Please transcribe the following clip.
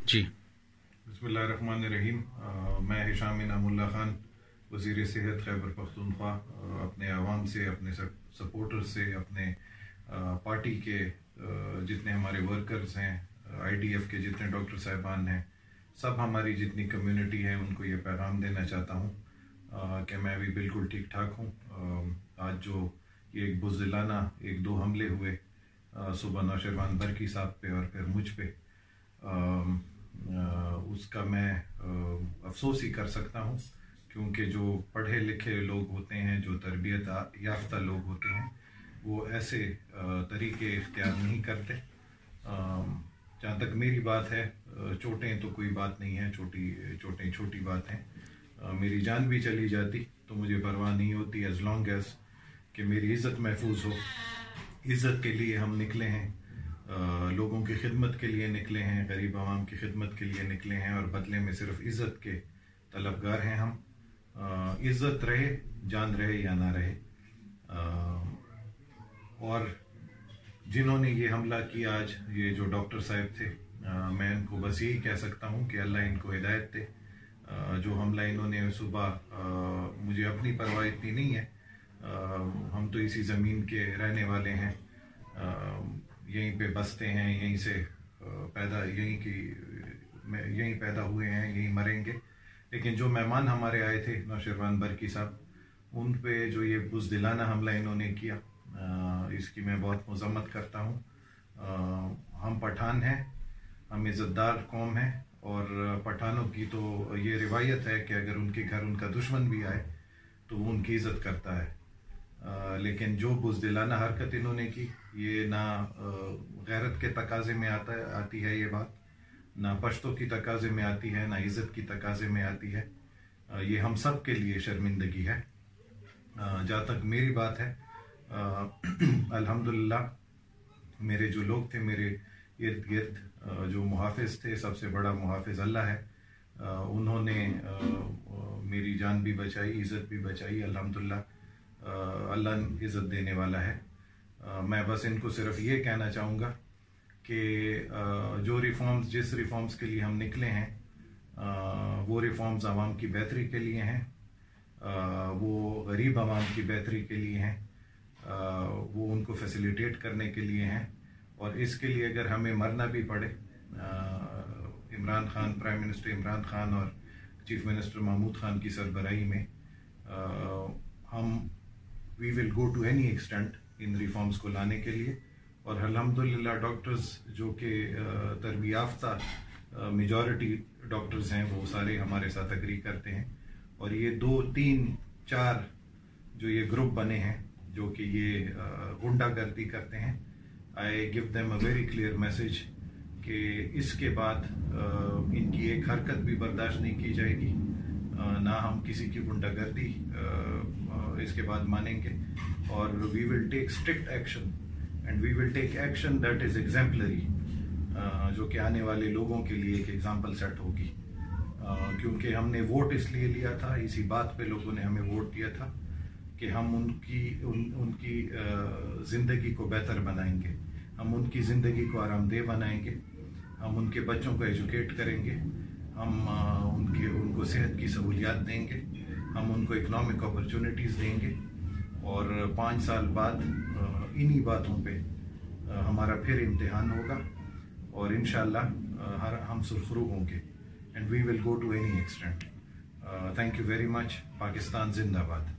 جی बिस्मिल्लाहिर्रहमानिर्रहीम। मैं हिशाम इनाम उल्लाह खान, वज़ीर सेहत खैबर पख्तूनख्वा, अपने आवाम से, अपने सपोर्टर से, अपने पार्टी के जितने हमारे वर्कर्स हैं, IDF के जितने डॉक्टर साहिबान हैं, सब हमारी जितनी कम्युनिटी है, उनको ये पैगाम देना चाहता हूँ कि मैं भी बिल्कुल ठीक ठाक हूँ। आज जो ये एक बुज़दिलाना 1-2 हमले हुए सुबह नौशरवान बरकी साहब पे और फिर मुझ पे, उसका मैं अफसोस ही कर सकता हूँ, क्योंकि जो पढ़े लिखे लोग होते हैं, जो तरबियत याफ्ता लोग होते हैं, वो ऐसे तरीके इख्तियार नहीं करते। जहाँ तक मेरी बात है, चोटें तो कोई बात नहीं है, चोटें छोटी बात हैं। मेरी जान भी चली जाती तो मुझे परवाह नहीं होती, एज लॉन्ग एज कि मेरी इज़्ज़त महफूज हो। इज़्ज़त के लिए हम निकले हैं, लोगों की खिदमत के लिए निकले हैं, गरीब आवाम की खिदमत के लिए निकले हैं, और बदले में सिर्फ इज़्ज़त के तलबगार हैं हम। इज़्ज़त रहे, जान रहे या ना रहे। और जिन्होंने ये हमला किया आज, ये जो डॉक्टर साहब थे, मैं इनको बस यही कह सकता हूँ कि अल्लाह इनको हिदायत दे। जो हमला इन्होंने सुबह, मुझे अपनी परवाह इतनी नहीं है, हम तो इसी ज़मीन के रहने वाले हैं, यहीं पे बसते हैं, यहीं से यहीं पैदा हुए हैं, यहीं मरेंगे। लेकिन जो मेहमान हमारे आए थे, नौशरवान बरकी साहब, उन पे जो ये बुज़दिलाना हमला इन्होंने किया, इसकी मैं बहुत मज़म्मत करता हूँ। हम पठान हैं, हम इज़्ज़तदार कौम हैं, और पठानों की तो ये रिवायत है कि अगर उनके घर उनका दुश्मन भी आए तो वो उनकी इज़्ज़त करता है। लेकिन जो बुज़दिलाना हरकत इन्होंने की, ये ना गैरत के तकाज़े में आती है ये बात, ना पश्तो की तकाज़े में आती है, ना इज़्ज़त की तकाज़े में आती है। ये हम सब के लिए शर्मिंदगी है। जहाँ तक मेरी बात है, अल्हम्दुलिल्लाह मेरे जो लोग थे, मेरे इर्द गिर्द जो मुहाफ़िज़ थे, सबसे बड़ा मुहाफ़िज़ अल्लाह है। उन्होंने मेरी जान भी बचाई, इज़्ज़त भी बचाई। अल्हम्दुलिल्लाह अल्लाह इज़्ज़त देने वाला है। मैं बस इनको सिर्फ ये कहना चाहूँगा कि जो रिफ़ॉर्म्स, जिस रिफ़ॉर्म्स के लिए हम निकले हैं, वो रिफ़ॉर्म्स आवाम की बेहतरी के लिए हैं, वो गरीब आवाम की बेहतरी के लिए हैं, वो उनको फैसिलिटेट करने के लिए हैं। और इसके लिए अगर हमें मरना भी पड़े, इमरान खान, प्राइम मिनिस्टर इमरान खान और चीफ मिनिस्टर महमूद खान की सरबराही में, हम we will go to any extent इन रिफॉर्म्स को लाने के लिए। और अल्हम्दुलिल्लाह डॉक्टर्स जो कि तरबियत याफ्ता मेजॉरिटी डॉक्टर्स हैं, वो सारे हमारे साथ एग्री करते हैं। और ये 2, 3, 4 जो ये ग्रुप बने हैं, जो कि ये गुंडागर्दी करते हैं, I give them a very clear message कि इसके बाद इनकी एक हरकत भी बर्दाश्त नहीं की जाएगी, ना हम किसी की गुंडागर्दी इसके बाद मानेंगे। और we will take strict action, and we will take action that is exemplary, जो कि आने वाले लोगों के लिए एक एग्जाम्पल सेट होगी। क्योंकि हमने वोट इसलिए लिया था, इसी बात पे लोगों ने हमें वोट दिया था कि हम उनकी ज़िंदगी को बेहतर बनाएंगे, हम उनकी ज़िंदगी को आरामदेह बनाएंगे, हम उनके बच्चों को एजुकेट करेंगे, हम उनको सेहत की सहूलियात देंगे, हम उनको इकनॉमिक अपॉर्चुनिटीज़ देंगे। और 5 साल बाद इन्हीं बातों पे हमारा फिर इम्तिहान होगा, और इंशाअल्लाह हम सुरखरू होंगे, and we will go to any extent. Thank you very much. Pakistan जिंदाबाद।